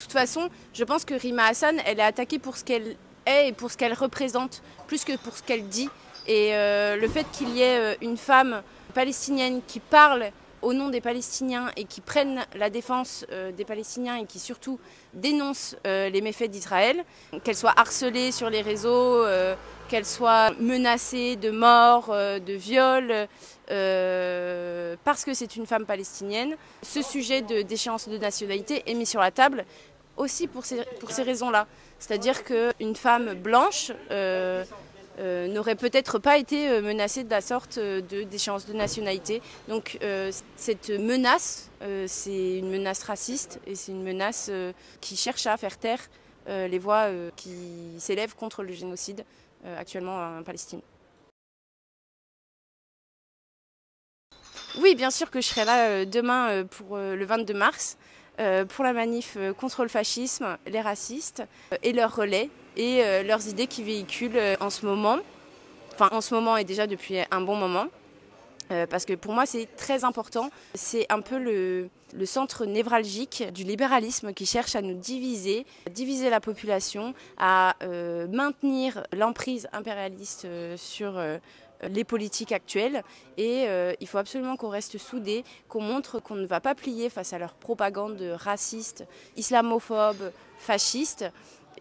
toute façon, je pense que Rima Hassan, elle est attaquée pour ce qu'elle est et pour ce qu'elle représente, plus que pour ce qu'elle dit. Et le fait qu'il y ait une femme palestinienne qui parle au nom des Palestiniens et qui prenne la défense des Palestiniens et qui surtout dénonce les méfaits d'Israël, qu'elle soit harcelée sur les réseaux, qu'elle soit menacée de mort, de viol, parce que c'est une femme palestinienne. Ce sujet d'échéance de nationalité est mis sur la table aussi pour ces raisons-là. C'est-à-dire qu'une femme blanche n'aurait peut-être pas été menacée de la sorte d'échéance de nationalité. Donc cette menace, c'est une menace raciste et c'est une menace qui cherche à faire taire les voix qui s'élèvent contre le génocide actuellement en Palestine. Oui, bien sûr que je serai là demain pour le 22 mars, pour la manif contre le fascisme, les racistes et leurs relais et leurs idées qui véhiculent en ce moment. Enfin, en ce moment et déjà depuis un bon moment. Parce que pour moi c'est très important, c'est un peu le centre névralgique du libéralisme qui cherche à nous diviser la population, à maintenir l'emprise impérialiste sur les politiques actuelles et il faut absolument qu'on reste soudés, qu'on montre qu'on ne va pas plier face à leur propagande raciste, islamophobe, fasciste.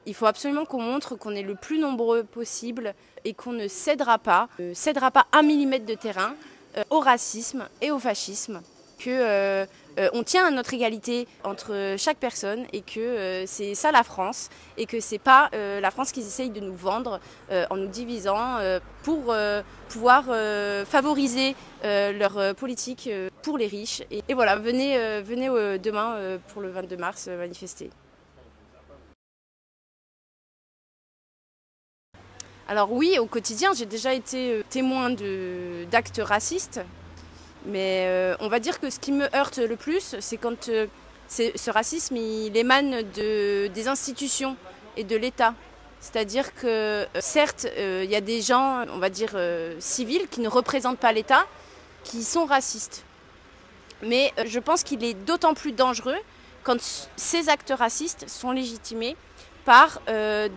Il faut absolument qu'on montre qu'on est le plus nombreux possible et qu'on ne cédera pas un millimètre de terrain au racisme et au fascisme, qu'on tient à notre égalité entre chaque personne et que c'est ça la France et que c'est pas la France qu'ils essayent de nous vendre en nous divisant pour pouvoir favoriser leur politique pour les riches. Et voilà, venez demain pour le 22 mars manifester. Alors oui, au quotidien, j'ai déjà été témoin d'actes racistes, mais on va dire que ce qui me heurte le plus, c'est quand ce racisme il émane des institutions et de l'État. C'est-à-dire que certes, il y a des gens, on va dire civils, qui ne représentent pas l'État, qui sont racistes. Mais je pense qu'il est d'autant plus dangereux quand ces actes racistes sont légitimés par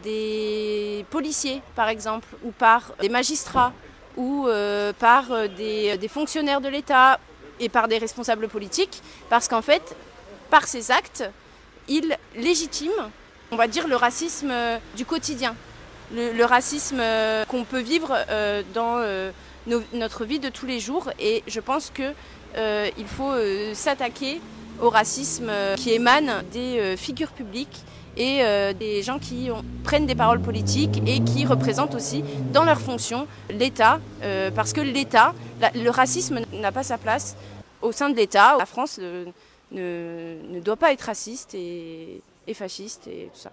des policiers, par exemple, ou par des magistrats, ou par des fonctionnaires de l'État et par des responsables politiques, parce qu'en fait, par ces actes, ils légitiment, on va dire, le racisme du quotidien, le racisme qu'on peut vivre dans notre vie de tous les jours. Et je pense qu'il faut s'attaquer au racisme qui émane des figures publiques et des gens qui prennent des paroles politiques et qui représentent aussi dans leurs fonctions l'État, parce que l'État, le racisme n'a pas sa place au sein de l'État. La France ne doit pas être raciste et fasciste et tout ça.